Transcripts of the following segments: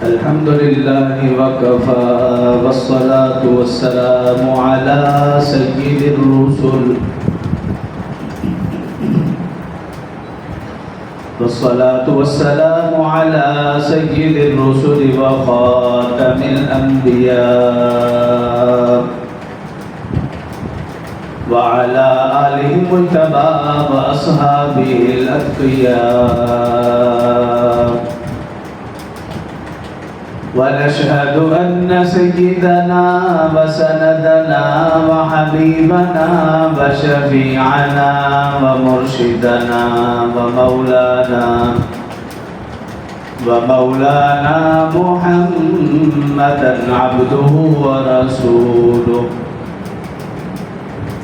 الحمد لله وكفى والصلاة والسلام على سيد الرسل والصلاة والسلام على سيد الرسل وخاتم الأنبياء وعلى آله المجتبى وأصحابه الأتقياء ونشهد أن سيدنا وسندنا وحبيبنا وشفيعنا ومرشدنا ومولانا محمدا عبده ورسوله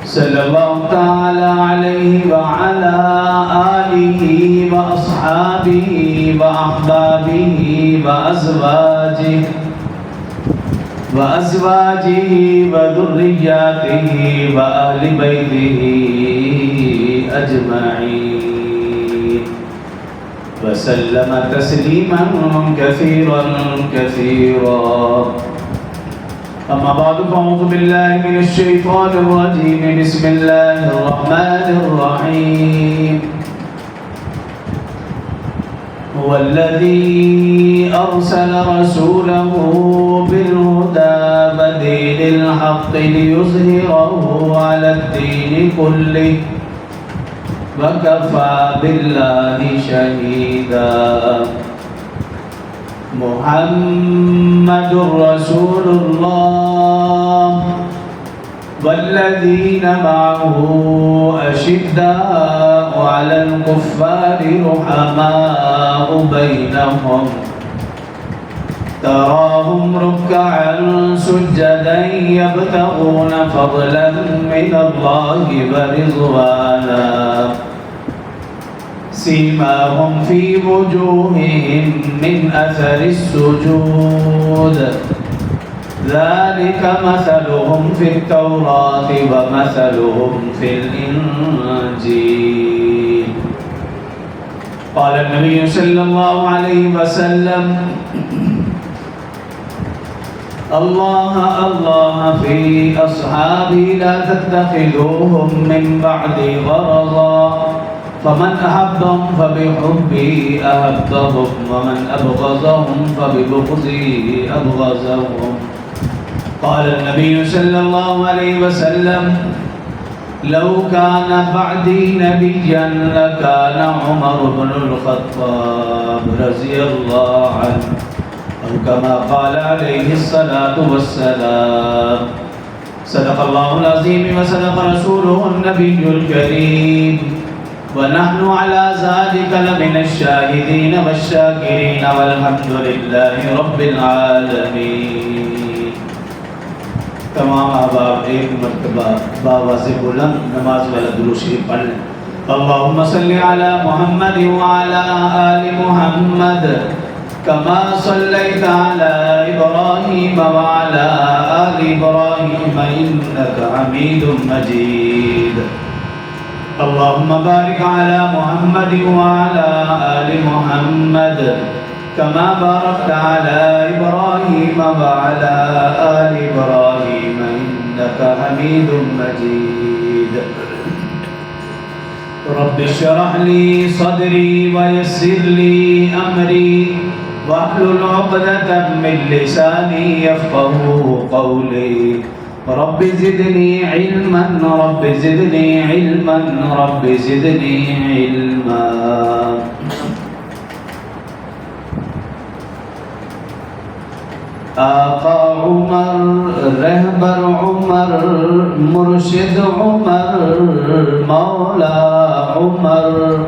صلى الله تعالى عليه وعلى آله وأصحابه وأحبابه وأزواجه وذرياته وأهل بيته أجمعين وسلم تسليما كثيرا أما بعد فأعوذ بالله من الشيطان الرجيم بسم الله الرحمن الرحيم هو الذي أرسل رسوله بالهدى ودين الحق ليظهره على الدين كله وكفى بالله شهيدا محمد رسول الله والذين معه أشداء على الكفار رحماء بينهم تراهم ركعا سجدا يبتغون فضلا من الله ورضوانا سيماهم في وجوههم من أثر السجود ذلك مثلهم في التوراة ومثلهم في الإنجيل قال النبي صلى الله عليه وسلم الله في أصحابي لا تتخذوهم من بعدي غرضا فمن أحبهم فبحبي أحبهم ومن أبغضهم فببغضي أبغضهم قال النبي صلى الله عليه وسلم لو كان بعدي نبيا لكان عمر بن الخطاب رضي الله عنه أو كما قال عليه الصلاة والسلام صدق الله العظيم وصدق رسوله النبي الكريم ونحن على ذلك لمن الشاهدين والشاكرين والحمد لله رب العالمين تمام احباب ایک مرتبہ باواز بلند نماز والا درود شریف پڑھ لیں اللهم صل على محمد وعلى آل محمد كما صليت على إبراهيم وعلى آل إبراهيم إنك حميد مجيد اللهم بارك على محمد وعلى آل محمد كما باركت على إبراهيم وعلى آل إبراهيم إنك حميد مجيد رب اشرح لي صدري ويسر لي أمري واحلل عقدة من لساني يفقهوا قولي رب زدني علما رب زدني علما رب زدني علما آقا عمر رهبر عمر مرشد عمر مولا عمر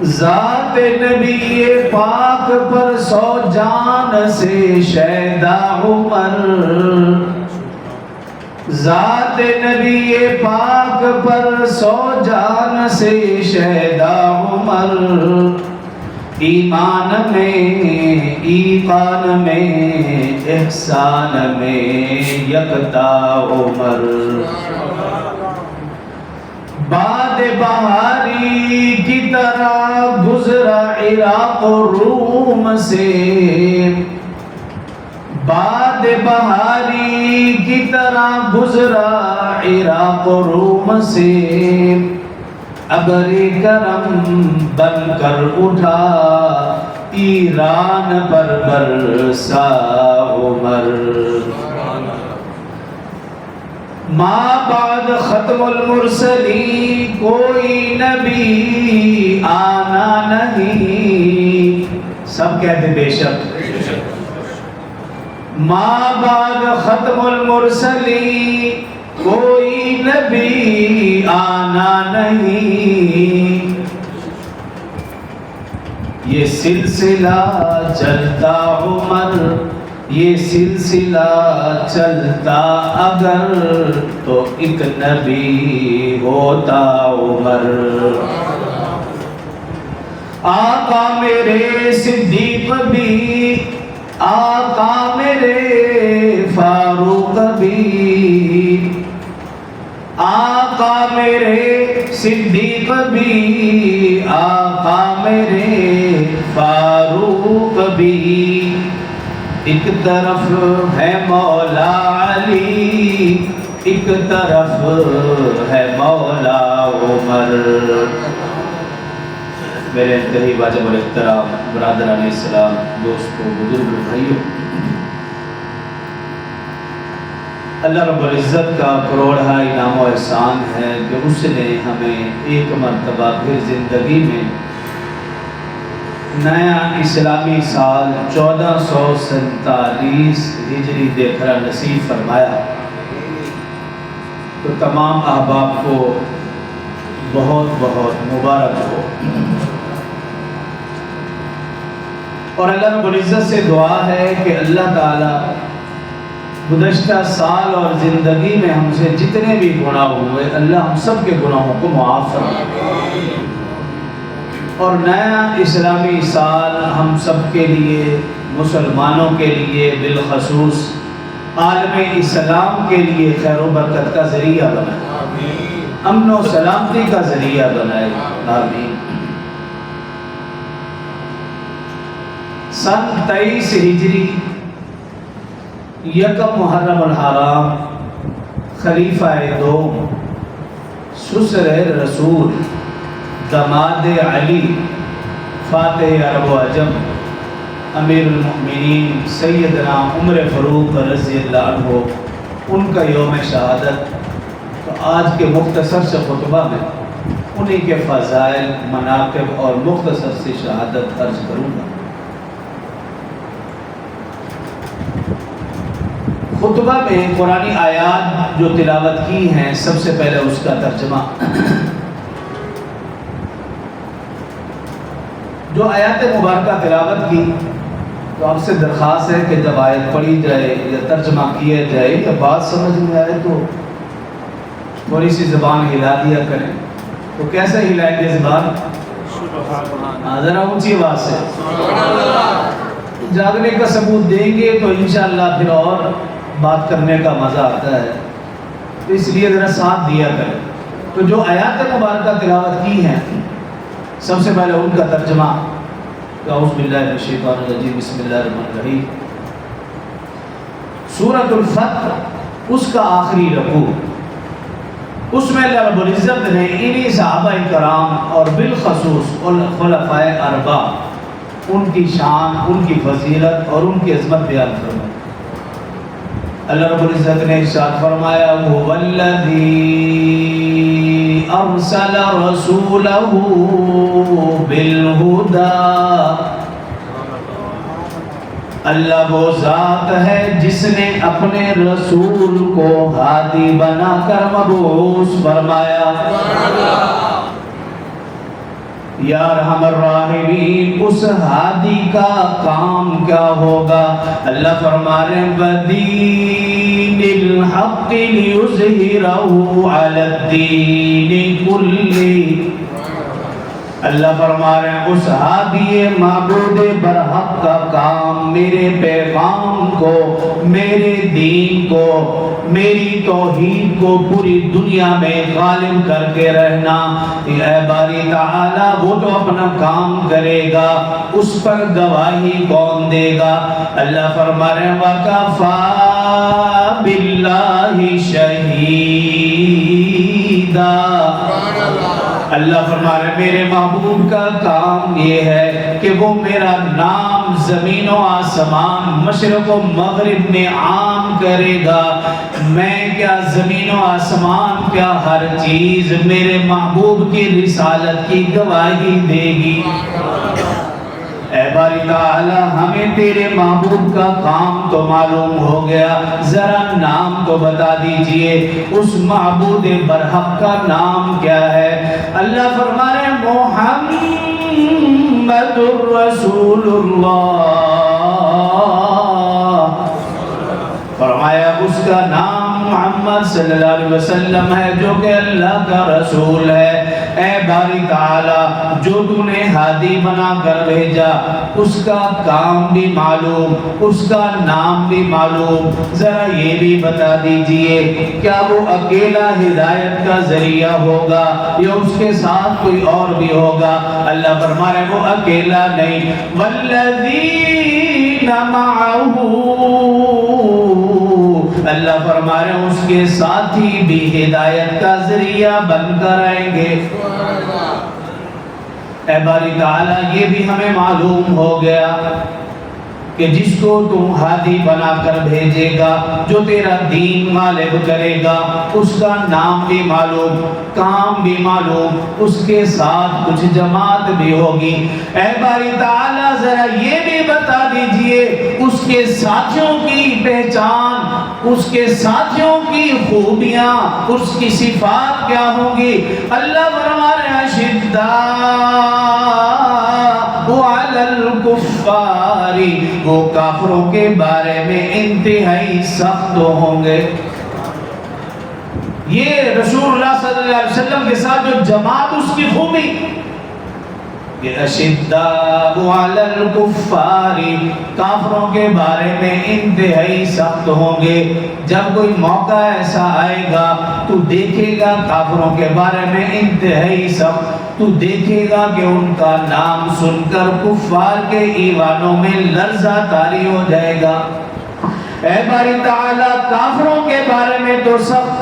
ذات نبی پاک پر 100 جان سے شیدا عمر، ذات نبی پاک پر 100 جان سے شیدا عمر، ایمان میں ایقان میں احسان میں یکتا عمر، باد بہاری کی طرح گزرا عراق و روم سے، باد بہاری کی طرح گزرا عراق و روم سے، ابر کرم بن کر اٹھا ایران پر برسا عمر، ماں بعد ختم المرسلین کوئی نبی آنا نہیں، سب کہتے بے شک، ماں بعد ختم المرسلین کوئی نبی آنا نہیں، یہ سلسلہ چلتا عمر، یہ سلسلہ چلتا اگر تو ایک نبی ہوتا عمر، آقا میرے صدیق بھی، آقا میرے فاروق بھی، آقا میرے صدیق بھی، آقا میرے فاروق بھی، ایک طرف ہے مولا علی، ایک طرف ہے مولا عمر۔ میرے انتہائی واجب الاحترام برادران اسلام، دوستوں، بزرگوں، بھائیوں، اللہ رب العزت کا کروڑا انعام و احسان ہے کہ اس نے ہمیں ایک مرتبہ پھر زندگی میں نیا اسلامی سال 1447 ہجری دیکھنا نصیب فرمایا، تو تمام احباب کو بہت بہت مبارک ہو، اور اللہ رب العزت سے دعا ہے کہ اللہ تعالی گزشتہ سال اور زندگی میں ہم سے جتنے بھی گناہ ہوئے اللہ ہم سب کے گناہوں کو معاف فرمائے، اور نیا اسلامی سال ہم سب کے لیے، مسلمانوں کے لیے بالخصوص عالم اسلام کے لیے خیر و برکت کا ذریعہ بنائے، امن و سلامتی کا ذریعہ بنائے، آمین۔ سن 23 ہجری یکم محرم الحرام، خلیفہ دوم، سسر رسول، داماد علی، فاتح عرب و عجم، امیر المؤمنین سیدنا عمر فاروق رضی اللہ عنہ، ان کا یوم شہادت۔ تو آج کے مختصر سے خطبہ میں انہی کے فضائل، مناقب اور مختصر سی شہادت عرض کروں گا۔ خطبہ میں قرآنی آیات جو تلاوت کی ہیں، سب سے پہلے اس کا ترجمہ۔ جو آیات مبارکہ تلاوت کی، تو آپ سے درخواست ہے کہ جب آیت پڑھی جائے یا ترجمہ کیا جائے یا بات سمجھ میں آئے تو تھوڑی سی زبان ہلا دیا کریں۔ تو کیسے ہلائیں گے زبان؟ ذرا اونچی آواز سے جاگنے کا ثبوت دیں گے تو انشاءاللہ پھر اور بات کرنے کا مزہ آتا ہے، تو اس لیے ذرا ساتھ دیا کریں۔ تو جو آیات مبارکہ تلاوت کی ہیں، سب سے پہلے ان کا ترجمہ۔ اعوذ باللہ من الشیطان الرجیم، بسم اللہ الرحمن الرحیم۔ سورۃ الفتح، اس کا آخری رکوع، اس میں اللہ رب العزت نے انہی صحابہ کرام اور بالخصوص خلفائے اربعہ، ان کی شان، ان کی فضیلت اور ان کی عظمت بیان فرمائی۔ اللہ رب العزت نے ارشاد فرمایا، هو الذی ارسل رسولہ بالہدی، اللہ وہ ذات ہے جس نے اپنے رسول کو ہادی بنا کر مبعوث فرمایا۔ یا ارحم الراحمین اس ہادی کا کام کیا ہوگا؟ اللہ فرما رہے ہیں وَدِينِ الْحَقِّ لِيُظْهِرَهُ عَلَى الدِّينِ كُلِّهِ۔ اللہ فرما رہے ہیں اس ہادی معبود برحق کا کام میرے پیغام کو، میرے دین کو، میری توحید کو پوری دنیا میں غالب کر کے رہنا۔ اے باری تعالیٰ وہ تو اپنا کام کرے گا، اس پر گواہی کون دے گا؟ اللہ فرما رہے ہیں وَكَفَى بِاللَّهِ شَهِيدًا۔ اللہ فرما رہے ہیں میرے محبوب کا کام یہ ہے کہ وہ میرا نام زمین و آسمان مشرق و مغرب میں عام کرے گا۔ میں کیا زمین و آسمان کیا ہر چیز میرے محبوب کی رسالت کی گواہی دے گی۔ اے باری تعالیٰ ہمیں تیرے محبوب کا کام تو معلوم ہو گیا، ذرا نام تو بتا دیجئے اس معبود برحق کا نام کیا ہے؟ اللہ فرما رہے ہیں محمد الرسول اللہ، فرمایا اس کا نام محمد صلی اللہ علیہ وسلم ہے جو کہ اللہ کا رسول ہے۔ اے باری تعالیٰ جو تو نے ہادی بنا کر بھیجا اس کا کام بھی معلوم، اس کا نام بھی معلوم، ذرا یہ بھی بتا دیجئے کیا وہ اکیلا ہدایت کا ذریعہ ہوگا یا اس کے ساتھ کوئی اور بھی ہوگا؟ اللہ فرما رہے ہیں وہ اکیلا نہیں، والذین معہ، اللہ فرما رہے ہیں اس کے ساتھی بھی ہدایت کا ذریعہ بن کر آئیں گے۔ اے باری تعالیٰ یہ بھی ہمیں معلوم ہو گیا کہ جس کو تم ہادی بنا کر بھیجے گا، جو تیرا دین غالب کرے گا، اس کا نام بھی معلوم، کام بھی معلوم، اس کے ساتھ کچھ جماعت بھی ہوگی۔ اے باری تعالیٰ ذرا یہ بھی بتا دیجئے اس کے ساتھیوں کی پہچان، اس کے ساتھیوں کی خوبیاں، اس کی صفات کیا ہوں گی؟ اللہ فرما رہے ہیں شدّاء علی الکفار، وہ کافروں کے بارے میں انتہائی سخت ہوں گے۔ یہ رسول اللہ صلی اللہ علیہ وسلم کے ساتھ جو جماعت اس کی خوبی، یہ اشداء علی الکفار، کافروں کے بارے میں انتہائی سخت ہوں گے۔ جب کوئی موقع ایسا آئے گا تو دیکھے گا کافروں کے بارے میں انتہائی سخت، تو دیکھے گا کہ ان کا نام سن کر کفار کے ایوانوں میں لرزہ طاری ہو جائے گا۔ اے باری تعالیٰ کافروں کے بارے میں تو سخت،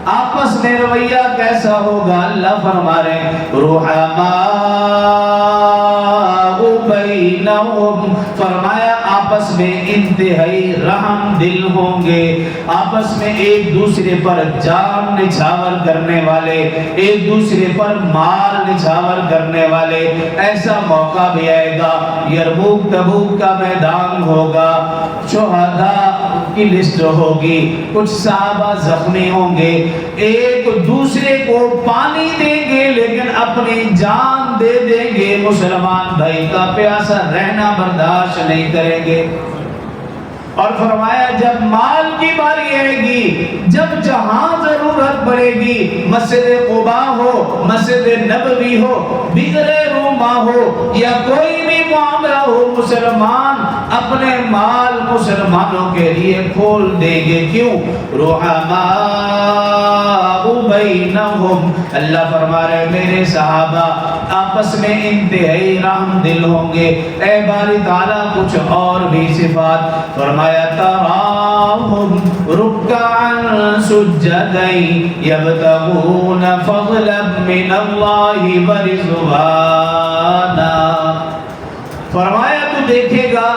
آپس میں رویہ کیسا ہوگا؟ اللہ فرما رہے ہیں رحماء بینہم، فرمایا آپس میں انتہائی رحم دل ہوں گے، آپس میں ایک دوسرے پر جان نچھاور کرنے والے، ایک دوسرے پر مال نچھاور کرنے والے۔ ایسا موقع بھی آئے گا، یرموک تبوک کا میدان ہوگا، شہداء کی لسٹ ہوگی، کچھ صحابہ زخمی ہوں گے، ایک دوسرے کو پانی دیں گے لیکن اپنی جان دے دیں گے، مسلمان بھائی کا پیاسا رہنا برداشت نہیں کریں گے۔ اور فرمایا جب مال کی باری آئے گی، جب جہاں ضرورت پڑے گی، مسجد قباء ہو، مسجد نبوی ہو، بئر روما ہو یا کوئی بھی معاملہ ہو، مسلمان اپنے مال مسلمانوں کے لیے کھول دیں گے۔ کیوں؟ رحماء بینہم، اللہ فرما رہے میرے صحابہ آپس میں انتہائی رحم دل ہوں گے۔ اے باری تعالیٰ کچھ اور بھی صفات فرمایا تراہم رکعا سجدا یبتغون فضلا من اللہ ورضوانا، فرمایا تو دیکھے گا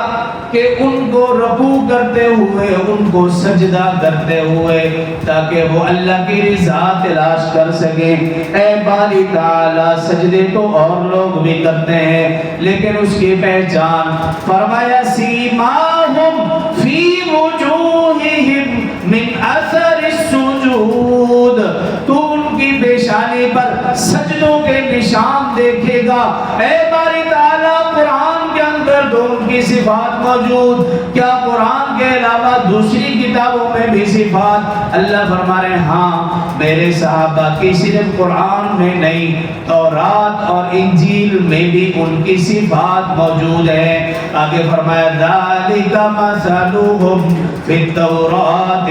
کہ ان کو رکوع کرتے ہوئے، ان کو سجدہ کرتے ہوئے، تاکہ وہ اللہ کی رضا تلاش کر سکے۔ اے باری تعالیٰ سجدے تو اور لوگ بھی کرتے ہیں لیکن اس کی پہچان فرمایا سیماہم فی وجوہہم من اثر السجود، تو ان کی پیشانی پر سجدوں کے نشان شان دیکھے گا۔ اے باری تعالیٰ قرآن کے اندر تو ان کی صفات موجود، کیا قرآن کے علاوہ دوسری کتابوں میں بھی صفات؟ اللہ فرما رہے ہیں ہاں میرے صحابہ کی صرف قرآن میں نہیں، تورات اور انجیل میں بھی ان کی صفات موجود ہے۔ آگے فرمایا ذالک مثلهم فی التوراۃ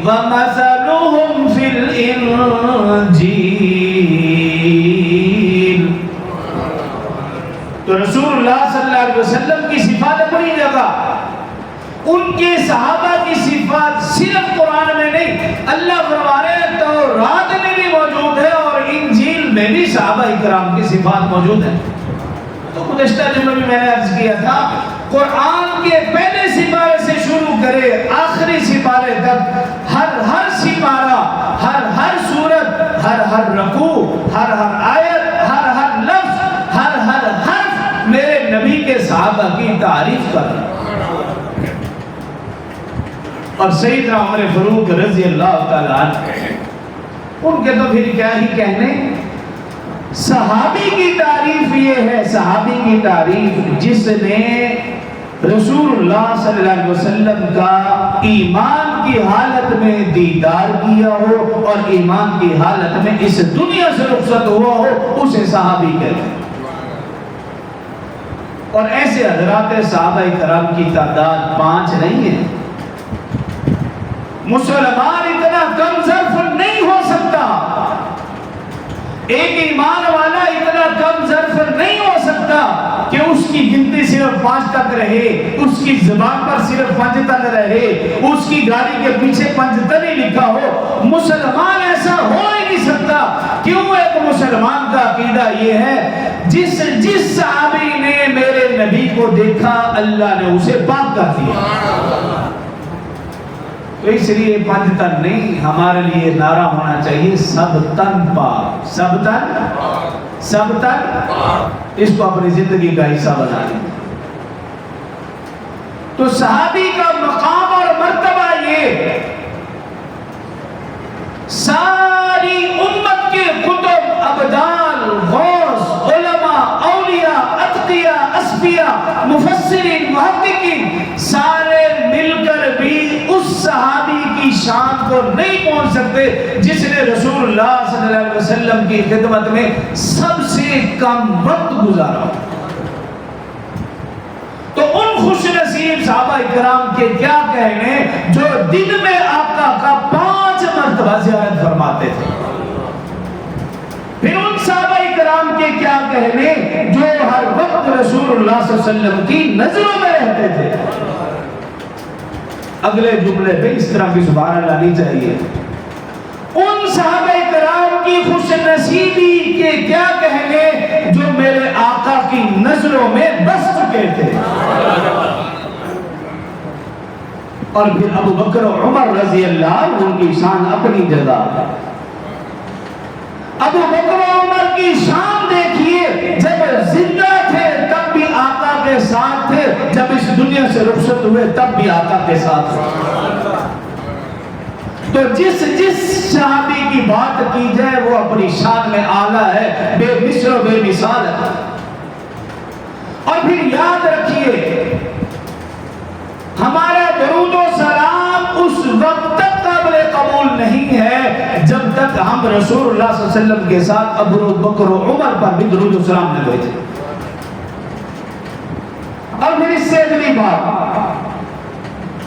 ومثلهم فی الانجیل۔ تو رسول اللہ صلی اللہ علیہ وسلم کی صفات اپنی جگہ، ان کے صحابہ کی صفات صرف قرآن میں نہیں، اللہ فرما رہے ہیں تورات میں بھی موجود ہے اور انجیل میں بھی صحابہ کرام کی صفات موجود ہیں۔ تو گزشتہ جمعہ میں نے عرض کیا تھا قرآن کے پہلے سپارے سے شروع کرے آخری سپارے تک ہر سپارہ، ہر سورت، ہر رکوع، ہر آیت، ہر لفظ، ہر حرف میرے نبی کے صحابہ کی تعریف کر رہا ہے۔ اور سیدنا عمر فاروق رضی اللہ تعالیٰ عنہ، ان کے تو پھر کیا ہی کہنے، صحابی کی تعریف یہ ہے، صحابی کی تعریف جس نے رسول اللہ صلی اللہ علیہ وسلم کا ایمان کی حالت میں دیدار کیا ہو اور ایمان کی حالت میں اس دنیا سے رخصت ہوا ہو، اسے صحابی کہتے ہیں۔ اور ایسے حضرات صحابہ کرام کی تعداد 5 نہیں ہے۔ مسلمان اتنا کم ظرف نہیں ہو سکتا، ایک ایمان والا اتنا کم ظرف نہیں ہو سکتا کہ اس کی گنتی صرف 5 تک رہے، اس کی زبان پر صرف 5 تک رہے، اس کی گاڑی کے پیچھے 5 تک ہی لکھا ہو۔ مسلمان ایسا ہو ہی نہیں سکتا۔ کیوں؟ ایک مسلمان کا عقیدہ یہ ہے جس صحابی نے میرے نبی کو دیکھا اللہ نے اسے پاک کر دیا۔ تو اس لیے 5 تن نہیں، ہمارے لیے نعرہ ہونا چاہیے سب تن پاک، سب تن اس کو اپنی زندگی کا حصہ بنا لیں۔ تو صحابی کا مقام اور مرتبہ یہ ساری امت کے کتب، ابدال، غوث، علماء، اولیاء، اتقیاء، اصفیاء، مفسرین، محققین سارے مل کر بھی اس صحابی کی شان کو نہیں پہنچ سکتے جس نے رسول اللہ صلی اللہ علیہ وسلم کی خدمت میں سب سے کم وقت گزارا۔ تو ان خوش نصیب صحابہ کرام کے کیا کہنے جو دن میں آقا کا 5 مرتبہ زیارت فرماتے تھے۔ پھر ان صحابہ کرام کے کیا کہنے جو ہر وقت رسول اللہ صلی اللہ علیہ وسلم کی نظروں میں رہتے تھے۔ اگلے جملے پہ اس طرح کی سبحان اللہ نہیں چاہیے۔ ان صحابہ کرام کی خوش نصیبی کے کیا کہنے جو میرے آقا کی نظروں میں بس چکے تھے۔ اور پھر ابو بکر و عمر رضی اللہ ان کی شان اپنی جگہ۔ ابو بکر و عمر کی شان دیکھیے، جب زندہ تھے تب بھی آقا کے ساتھ تھے، جب اس دنیا سے رخصت ہوئے تب بھی آقا کے ساتھ تھے۔ تو جس صحابی کی بات کی جائے وہ اپنی شان میں اعلیٰ ہے، بے مثل و بے مثال ہے۔ اور پھر یاد رکھیے ہمارا درود و سلام اس وقت تک قابل قبول نہیں ہے جب تک ہم رسول اللہ صلی اللہ علیہ وسلم کے ساتھ ابو بکر و عمر پر بھی درود و سلام نہ بھیجیں۔ اور پھر اس سے اگلی بات،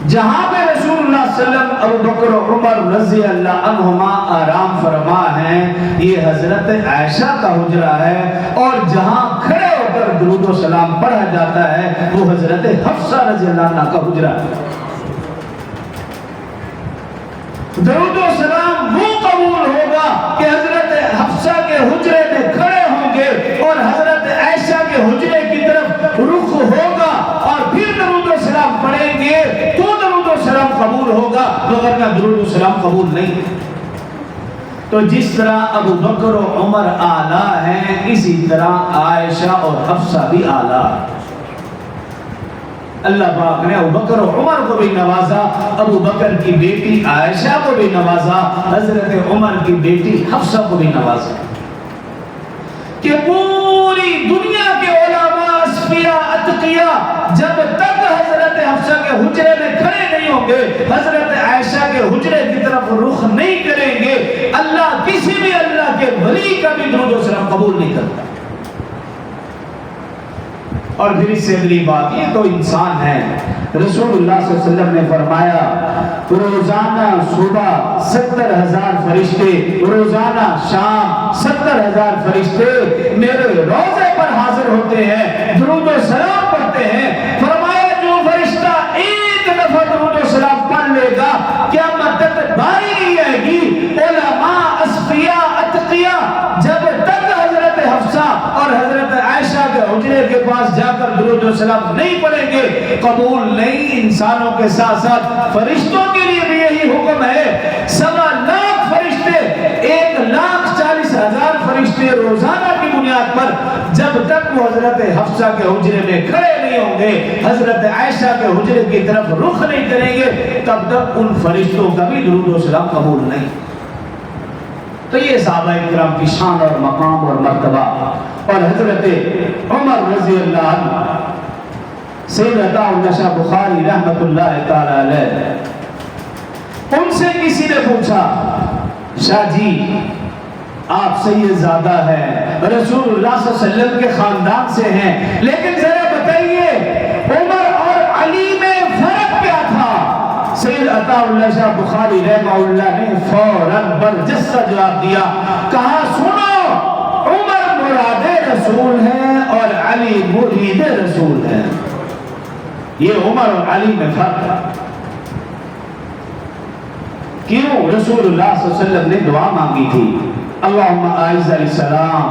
جہاں پہ رسول اللہ صلی اللہ علیہ وسلم ابو بکر و عمر رضی اللہ عنہما آرام فرما ہیں، یہ حضرت عائشہ کا حجرہ ہے، اور جہاں کھڑے ہو کر درود و سلام پڑھا جاتا ہے وہ حضرت حفصہ رضی اللہ عنہ کا حجرہ ہے۔ درود و سلام وہ قبول ہوگا کہ حضرت حفصہ کے حجرے میں کھڑے ہوں گے اور حضرت عائشہ کے حجرے کی طرف رخ ہوگا اور پھر درود و سلام پڑھیں گے تو درود و سلام قبول ہوگا، وگرنہ درود و سلام قبول نہیں۔ تو جس طرح ابو بکر و عمر اعلیٰ ہیں، اسی طرح عائشہ اور حفصہ بھی اعلیٰ۔ اللہ پاک نے ابو بکر و عمر کو بھی نوازا، ابو بکر کی بیٹی عائشہ کو بھی نوازا، حضرت عمر کی بیٹی حفصہ کو بھی نوازا کہ دنیا کے علماء اصفیاء اتقیاء جب تک حضرت حفصہ کے حجرے میں کھڑے نہیں ہوں گے، حضرت عائشہ کے حجرے کی طرف رخ نہیں کریں گے، اللہ کسی بھی اللہ کے ولی کا بھی درود و سلام قبول نہیں کرتا۔ اور پھر اس سے اگلی بات، یہ تو انسان ہے، رسول اللہ صلی اللہ علیہ وسلم نے فرمایا روزانہ صبح 70,000 فرشتے، روزانہ شام 70,000 فرشتے میرے روضے پر حاضر ہوتے ہیں، درود و سلام پڑھتے ہیں۔ فرمایا جو فرشتہ ایک دفعہ درود و سلام پڑھ لے گا قیامت تک باری نہیں آئے گی۔ علماء اصفیاء اتقیاء جب تک حضرت حفصہ اور حضرت عائشہ کے حجرے کے پاس جا کر درود و سلام نہیں پڑھیں گے قبول نہیں۔ انسانوں کے ساتھ ساتھ فرشتوں کے لیے بھی یہی حکم ہے۔ 1.25 فرشتے، 1,40,000 فرشتے روزانہ کی بنیاد پر جب تک وہ حضرت حفصہ کے حجرے میں کھڑے نہیں ہوں گے، حضرت عائشہ کے حجرے کی طرف رخ نہیں کریں گے، تب تک ان فرشتوں کا بھی درود و سلام قبول نہیں۔ تو یہ صحابہ کرام کی شان اور مقام اور مرتبہ۔ اور حضرت عمر رضی اللہ عنہ، سید عطا اللہ شاہ بخاری رحمت اللہ تعالی علیہ، ان سے کسی نے پوچھا شاہ جی آپ سید زادہ ہیں، رسول اللہ صلی اللہ علیہ وسلم کے خاندان سے ہیں، لیکن ذرا بتائیے عمر اور علی میں فرق کیا تھا؟ سید عطا اللہ شاہ بخاری رحمہ اللہ نے فوراً برجستہ جواب دیا، کہا سنو، عمر مراد رسول ہے اور علی مرید رسول ہے۔ یہ عمر اور علی میں فرق ہے۔ کیوں؟ رسول اللہ صلی اللہ علیہ وسلم نے دعا مانگی تھی، اللہم اعز الاسلام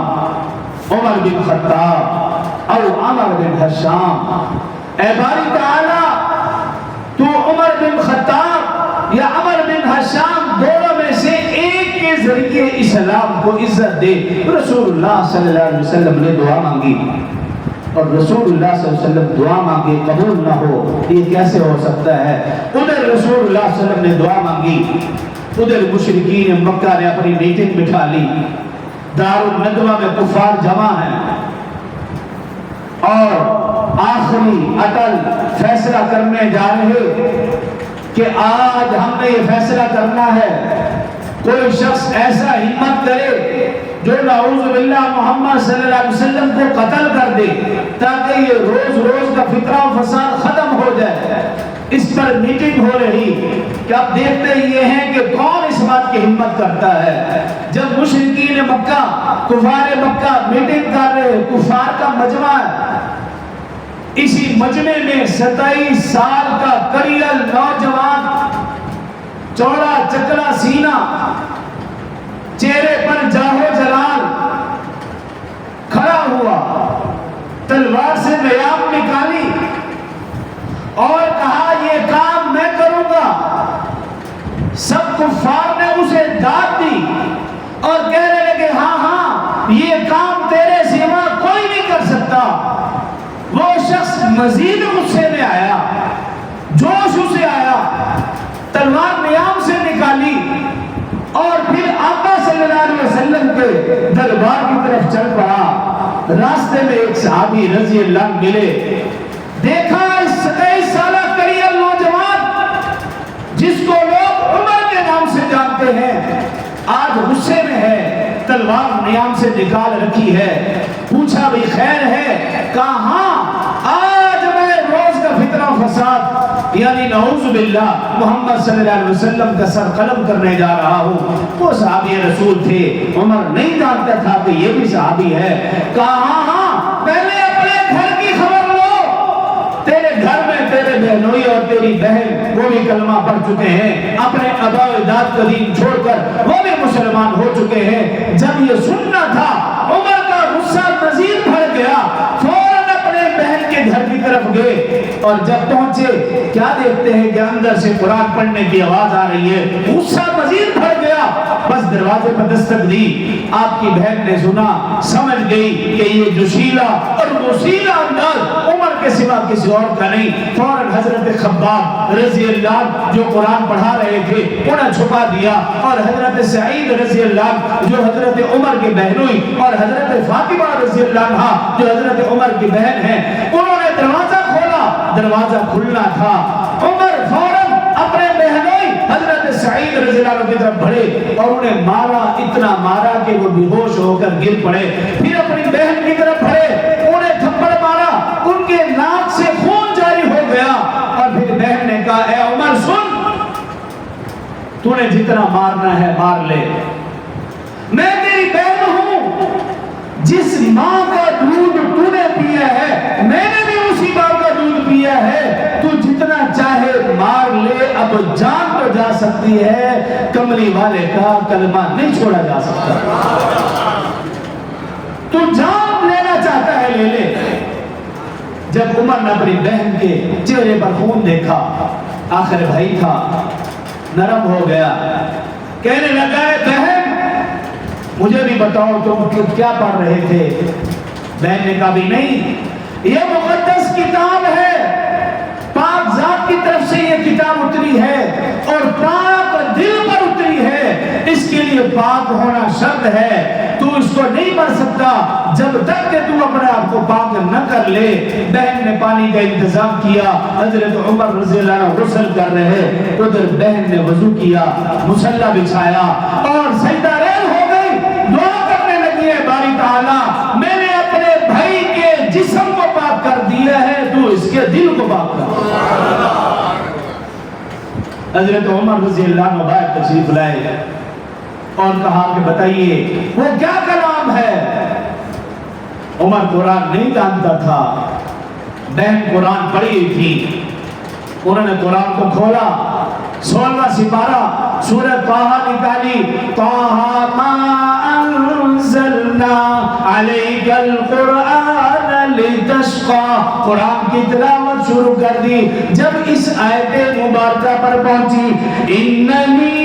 عمر بن خطاب او عمر بن حشام، اے باری تعالی تو عمر بن خطاب یا عمر بن حشام دونوں میں سے ایک کے ذریعے اسلام کو عزت دے۔ رسول اللہ صلی اللہ علیہ وسلم نے دعا مانگی، اور رسول اللہ صلی اللہ علیہ وسلم دعا مانگے قبول نہ ہو، یہ کیسے ہو سکتا ہے؟ ادھر رسول اللہ صلی اللہ علیہ وسلم نے دعا مانگی، ادھر مشرکین مکہ نے اپنی میٹنگ بٹھا لی، دار الندوہ میں کفار جمع ہیں، اور آخری اٹل فیصلہ کرنے جا رہے کہ آج ہم نے یہ فیصلہ کرنا ہے، کوئی شخص ایسا ہمت کرے جو نعوذ باللہ محمد صلی اللہ علیہ وسلم کو قتل کر دے، تاکہ یہ روز روز کا فتنہ و فساد ختم ہو جائے۔ اس پر میٹنگ ہو رہی کہ اب دیکھتے یہ ہیں کہ کون اس بات کی ہمت کرتا ہے۔ جب مشرکین مکہ، کفار مکہ میٹنگ کر رہے، کفار کا مجمع ہے، اسی مجمع میں 27 سال کا کریل نوجوان، چوڑا چکلا سینہ، چہرے پر جاہو جلال، کھڑا ہوا، تلوار سے نیام نکالی اور کہا یہ کام میں کروں گا۔ سب کفار نے اسے داد دی اور کہنے لگے ہاں ہاں یہ کام تیرے سوا کوئی نہیں کر سکتا۔ وہ شخص مزید غصے میں آیا، جوش اسے آیا، تلوار نیام سے نکالی اور پھر آقا صلی اللہ علیہ وسلم کے دربار کی طرف چل پڑا۔ راستے میں ایک صحابی رضی اللہ عنہ ملے، دیکھا اس 27 سالہ کریل نوجوان جس کو لوگ عمر کے نام سے جانتے ہیں، آج غصے میں ہے، تلوار نیام سے نکال رکھی ہے۔ پوچھا بھی خیر ہے؟ کہاں آج میں روز کا فتنہ فساد یعنی نعوذ باللہ محمد صلی اللہ علیہ وسلم کا سر قلم کرنے جا رہا ہوں۔ وہ صحابی رسول تھے، عمر نہیں جانتا تھا کہ یہ بھی صحابی ہے۔ کہاں پہلے اپنے گھر کی خبر لو، تیرے گھر میں تیرے بہنوئی اور تیری بہن وہ بھی کلمہ پڑھ چکے ہیں، اپنے آباء و اجداد کا دین چھوڑ کر وہ بھی مسلمان ہو چکے ہیں۔ جب یہ سننا تھا عمر کا غصہ مزید بڑھ گیا، فوراً اپنے بہن کے گھر کی طرف گئے اور جب پہنچے کیا دیکھتے ہیں کہ اندر سے قرآن پڑھنے کی آواز آ رہی ہے۔ غصہ مزید بڑھ گیا، بس دروازے پر دستک دی، آپ کی بہن نے سنا، سمجھ گئی کہ یہ جوشیلا اور وسیلہ انداز عمر کے کے سوا کسی اور کا نہیں. فوراً حضرت خباب رضی اللہ عنہ جو قرآن پڑھا رہے تھے انہیں چھپا دیا, اور حضرت سعید رضی اللہ عنہ جو حضرت عمر کی بہنوئی, اور حضرت فاطمہ رضی اللہ عنہ جو حضرت عمر کی بہن ہیں, انہوں نے دروازہ کھولا. دروازہ کھلنا تھا, عمر فوراً اپنے بہنوئی حضرت سعید رضی اللہ عنہ کی طرف بڑھے اور انہیں مارا, اتنا مارا کہ وہ بے ہوش ہو کر گر پڑے. پھر اپنی بہن کی طرف بڑھے, انہیں تھپڑ مارا, ان کے ناک سے خون جاری ہو گیا. اور پھر بہن نے کہا اے عمر سن, تو نے جتنا مارنا ہے مار لے, میں تیری بہن ہوں, جس ماں کا دودھ تو نے پیا ہے میں نے بھی اسی ماں کا دودھ پیا ہے, تو جتنا چاہے مار لے, اب جان تو جا سکتی ہے, کملی والے کا کلمہ نہیں چھوڑا جا سکتا. تو جان لینا چاہتا ہے لے لے. جب عمر نے اپنی بہن کے چہرے پر خون دیکھا, آخر بھائی تھا, نرم ہو گیا, کہنے لگا ہے بہن مجھے بھی بتاؤ تم کیا پڑھ رہے تھے. بہن نے کہا بھی نہیں, یہ مقدس کتاب ہے, پاک ذات کی طرف سے یہ کتاب اتری ہے اور پاک دل پر اتری ہے, اس کے لیے پاک ہونا شرط ہے, تو اس کو نہیں پڑھ سکتا جب تک کہ تو اپنے آپ کو پاک نہ کر لے. بہن نے پانی کا انتظام کیا, حضرت عمر رضی اللہ عنہ غسل کر رہے, ادھر بہن نے وضو کیا, مصلی بچھایا اور سجدہ ریز ہو گئی, دعا کرنے لگی ہے باری تعالیٰ میں نے اپنے بھائی کے جسم کو پاک کر دیا ہے, تو اس کے دل کو پاک کر. حضرت عمر رضی اللہ عنہ باہر تشریف لائے اور کہا کہ بتائیے وہ کیا کلام ہے. عمر قرآن نہیں جانتا تھا, بہن قرآن پڑھی تھی, انہوں نے قرآن کو کھولا, 16واں سپارہ سورہ طٰہٰ نکالی, طٰہٰ ما انزلنا علیک القرآن لتشقى, قرآن کی تلاوت شروع کر دی. جب اس آیت مبارکہ پر پہنچی, اننی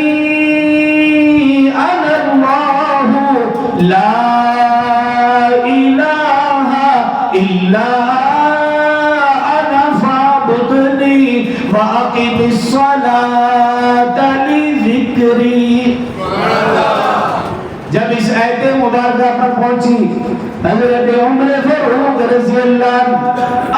انا اللہ لا الہ الا انا فاعبدنی واقم الصلاۃ لذکری. جب اس آیت مبارکہ پر پہنچی, حضرت عمر فاروق رضی اللہ عنہ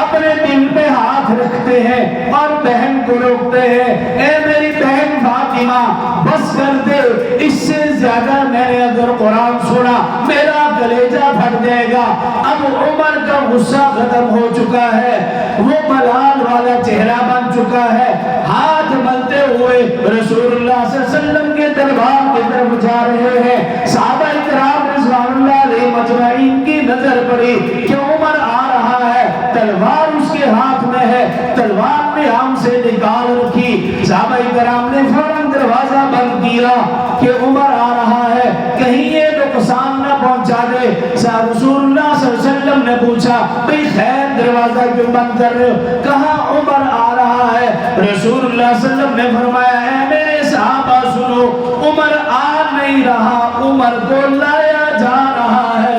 اپنے دل پہ ہاتھ رکھتے ہیں اور بہن کو روکتے ہیں, اے میری بہن فاطمہ بس کر دے, اس سے زیادہ میں نے اگر قرآن سنا میرا کلیجہ پھٹ جائے گا. اب عمر کا غصہ ختم ہو چکا ہے, وہ ملال والا چہرہ بن چکا ہے, ہاتھ ملتے ہوئے رسول اللہ صلی اللہ علیہ وسلم کے دربار کی طرف جا رہے ہیں. صحابہ کرام رضوان اللہ علیہ مجمعین کی نظر پڑی کہ عمر آ رہا ہے, تلوار اس کے ہاتھ میں ہے, تلوار نے ہم سے نکال رکھی. صحابہ کرام نے فوراً دروازہ بند کیا کہ عمر آ رہا ہے, کہیں یہ نقصان نہ پہنچا دے. رسول اللہ صلی اللہ علیہ وسلم نے پوچھا بھئی خیر دروازہ کیوں بند کر رہے ہو, کہا عمر آ رہا ہے. رسول اللہ صلی اللہ علیہ وسلم نے فرمایا اے میرے صحابہ سنو, عمر آ نہیں رہا, عمر کو لایا جا رہا ہے.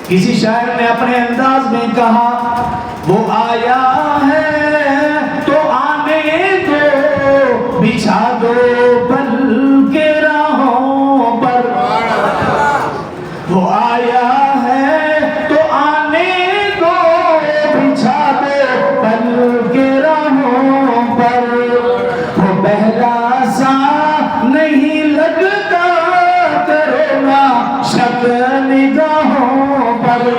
کسی شاعر نے اپنے انداز میں کہا وہ آیا ہے تو آنے دو, بچھا دو پل کے راہوں پر. وہ آیا ہے تو آنے دو, بچھا دو پل کے راہوں پر. وہ پہلا سا نہیں لگتا کرونا شک نگاہوں پر.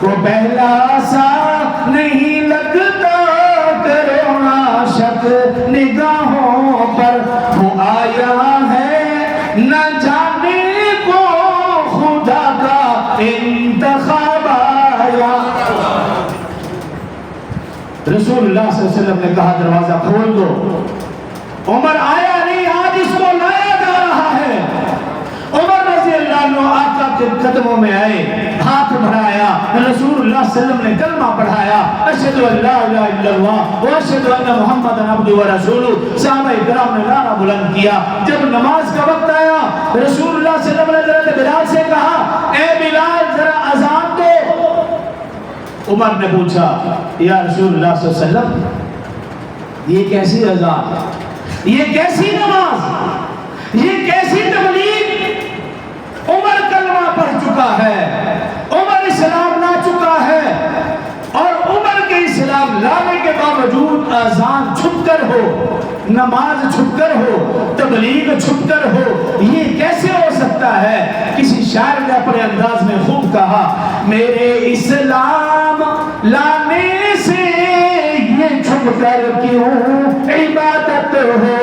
وہ پہلا سا نہیں لگتا کرونا شک نگاہوں پر. وہ آیا ہے نہ جانے کو خدا کا انتخاب آیا. رسول اللہ صلی اللہ علیہ وسلم نے کہا دروازہ کھول دو. عمر آیا نہیں, آج اس کو لایا جا رہا ہے. عمر رضی اللہ عنہ آقا کے قدموں میں آئے, ہاتھ بڑھایا, رسول اللہ صلی اللہ علیہ وسلم نے کلمہ پڑھایا, اشہد ان لا الہ الا اللہ و اشہد ان محمد عبدہ و رسولہ. صحابہ کرام نے نعرہ بلند کیا. جب نماز کا وقت آیا, رسول اللہ صلی اللہ علیہ وسلم نے حضرت بلال سے کہا اے بلال ذرا اذان دو. عمر نے پوچھا یا رسول اللہ صلی اللہ علیہ وسلم یہ کیسی اذان، یہ کیسی نماز، یہ کیسی تبلیغ؟ عمر کلمہ پڑھ چکا ہے، عمر اسلام لا چکا ہے، اور عمر کے اسلام لانے کے باوجود اذان چھپ کر ہو، نماز چھپ کر ہو، تبلیغ چھپ کر ہو، یہ کیسے ہو سکتا ہے؟ کسی شاعر نے اپنے انداز میں خوب کہا میرے اسلام لانے سے یہ چھپ کر کیوں عبادت ہو؟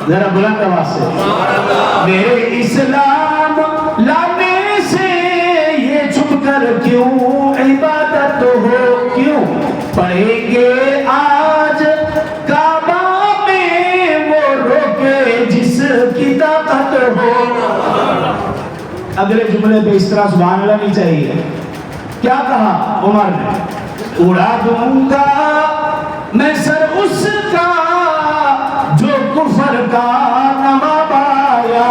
ذرا بلند آواز سے، میرے اسلام لانے سے یہ چھپ کر کیوں عبادت ہو؟ کیوں پڑھیں گے آج کعبہ میں وہ روکے جس کی طاقت ہو؟ اگلے جملے پہ اس طرح سبحان اللہ نہیں چاہیے. کیا کہا عمر نے؟ اڑا دوں گا میں سر اس کا جو کفر کا نواب آیا.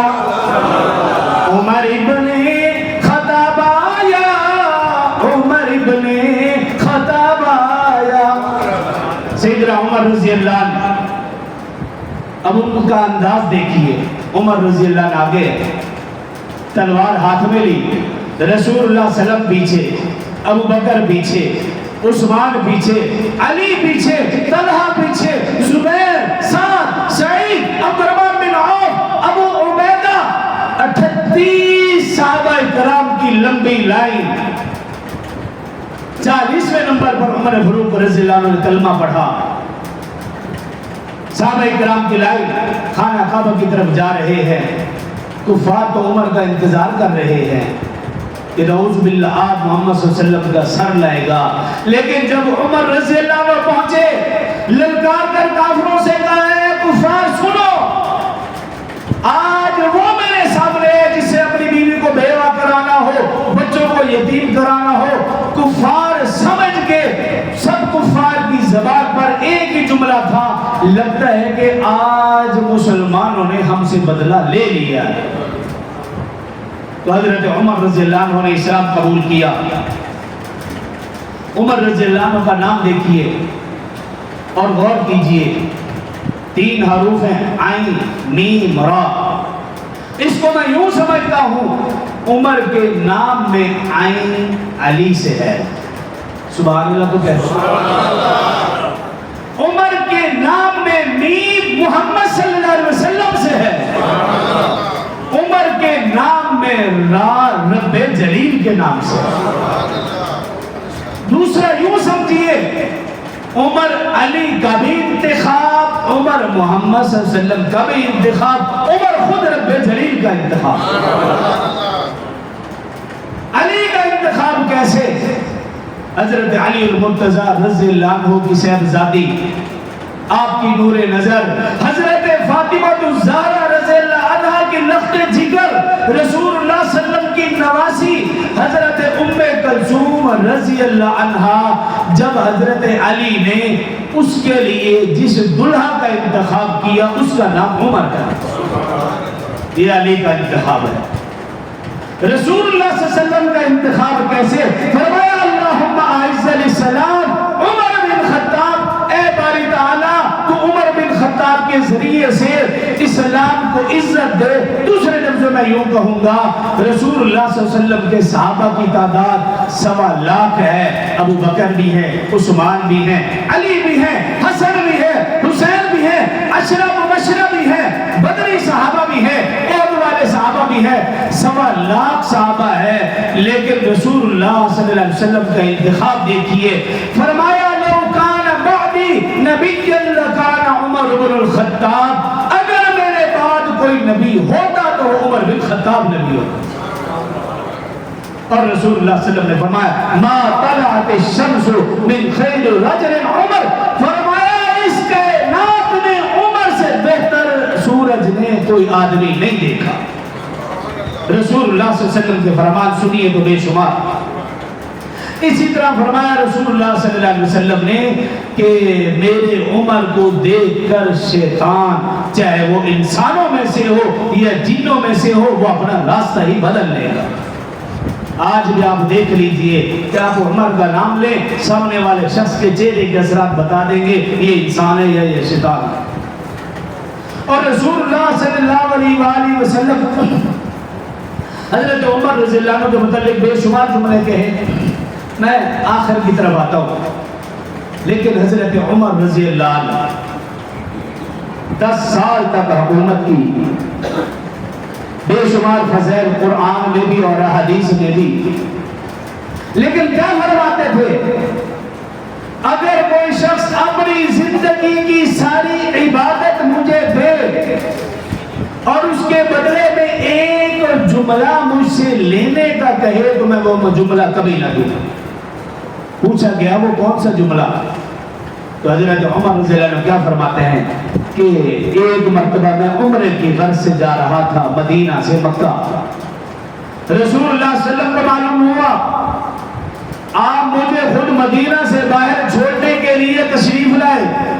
عمر ابن خطاب آیا، عمر ابن خطاب آیا. سیدنا عمر رضی اللہ عنہ، اب ان کا انداز دیکھیے. عمر رضی اللہ عنہ آگے تلوار ہاتھ میں لی، رسول اللہ صلی اللہ علیہ وسلم پیچھے، ابو بکر پیچھے، عثمان پیچھے، علی پیچھے، طلحہ پیچھے، زبیر، سعد، سعید، عبدالرحمن بن عوف، ابو عبیدہ، 38 صحابہ کرام کی لمبی لائن. 40ویں نمبر پر عمر فاروق رضی اللہ عنہ نے کلمہ پڑھا. صحابہ کرام کی لائن خانہ کعبہ کی طرف جا رہے ہیں. کفار تو عمر کا انتظار کر رہے ہیں کہ نعوذ باللہ آپ محمد صلی اللہ علیہ وسلم کا سر لائے گا. لیکن جب عمر رضی اللہ عنہ پہنچے، للکار کر کافروں سے کہا ہے کفار سنو، آج وہ میرے سامنے ہے جس سے اپنی بیوی کو بیوہ کرانا ہو، بچوں کو یتیم کرانا ہو. کفار سمجھ کے، سب کفار کی زبان پر ایک ہی جملہ تھا، لگتا ہے کہ آج مسلمانوں نے ہم سے بدلہ لے لیا. تو حضرت عمر رضی اللہ عنہ نے اسلام قبول کیا. عمر رضی اللہ عنہ کا نام دیکھیے اور غور کیجئے، 3 حروف ہیں، عین میم را. اس کو میں یوں سمجھتا ہوں عمر کے نام میں عین علی سے ہے. سبحان اللہ تو کہتے ہیں. عمر کے نام میں میم محمد صلی اللہ علیہ وسلم سے ہے. عمر کے نام میں را رب جلیل کے نام سے. دوسرا یوں سمجھیے، عمر علی کا بھی انتخاب، عمر محمد صلی اللہ علیہ وسلم کا بھی انتخاب، عمر خود رب جلیل کا انتخاب. علی کا انتخاب کیسے؟ حضرت علی المرتضی رضی اللہ عنہ کی صاحبزادی، آپ کی نور نظر حضرت فاطمہ الزہرا رضی اللہ عنہ کی لخت جگر، رسول اللہ صلی اللہ علیہ وسلم کی نواسی حضرت ام کلثوم رضی اللہ عنہ، جب حضرت علی نے اس کے لیے جس دلہا کا انتخاب کیا اس کا نام عمر تھا. یہ علی کا انتخاب ہے. رسول اللہ صلی اللہ علیہ وسلم کا انتخاب کیسے؟ فرمایا اللہم اعز الاسلام عمر بن خطاب. اے باری تعالیٰ تو عمر بن خطاب کے ذریعے سے اسلام کو عزت دے. دوسرے لفظ میں یوں کہوں گا، رسول اللہ صلی اللہ علیہ وسلم کے صحابہ کی تعداد 1.25 لاکھ ہے. ابو بکر بھی ہے، عثمان بھی ہے، علی بھی ہے، حسن بھی ہے، حسین بھی ہے، عشرہ مبشرہ بھی ہے، بدری صحابہ بھی ہے، احد والے صحابہ بھی ہے. 1.25 لاکھ صحابہ ہے. لیکن رسول اللہ صلی اللہ علیہ وسلم کا انتخاب دیکھیے، فرمایا لو کان بعدی نبی لکان عمر بن الخطاب. اگر میرے بعد کوئی نبی ہوتا تو عمر بن خطاب نبی ہوتا. اور رسول اللہ صلی اللہ علیہ وسلم نے فرمایا ما طلعت الشمس من خیر رجل عمر. فرمایا اس کائنات میں عمر سے بہتر سورج نے کوئی آدمی نہیں دیکھا. رسول اللہ صلی اللہ علیہ وسلم کے فرمان سنیے تو بے شمار. اسی طرح فرمایا رسول اللہ صلی اللہ علیہ وسلم نے کہ میرے عمر کو دیکھ کر شیطان، چاہے وہ انسانوں میں سے ہو یا جنوں میں سے ہو، وہ اپنا راستہ ہی بدل لے گا. آج بھی آپ دیکھ لیجئے کہ آپ عمر کا نام لیں، سامنے والے شخص کے چہرے کے اثرات بتا دیں گے یہ انسان ہے یا یہ شیطان ہے۔ اور رسول اللہ صلی اللہ علیہ وآلہ وسلم حضرت عمر رضی اللہ عنہ کے متعلق بے شمار جملے کہے، میں آخر کی طرف آتا ہوں، لیکن حضرت عمر رضی اللہ عنہ 10 سال تک حکومت کی، بے شمار فضائل قرآن میں بھی اور حدیث میں بھی، لیکن کیا فرماتے تھے؟ اگر کوئی شخص اپنی زندگی کی ساری عبادت مجھے دے اور اس کے بدلے میں ایک جملہ مجھ سے لینے کا کہے تو میں وہ جملہ کبھی نہ دوں۔ پوچھا گیا وہ کون سا جملہ؟ تو حضرت عمر رضی اللہ عنہ کیا فرماتے ہیں کہ ایک مرتبہ میں عمرے کی غرض سے جا رہا تھا مدینہ سے مکہ، رسول اللہ صلی اللہ علیہ وسلم کو معلوم ہوا آپ مجھے خود مدینہ سے باہر چھوڑنے کے لیے تشریف لائے۔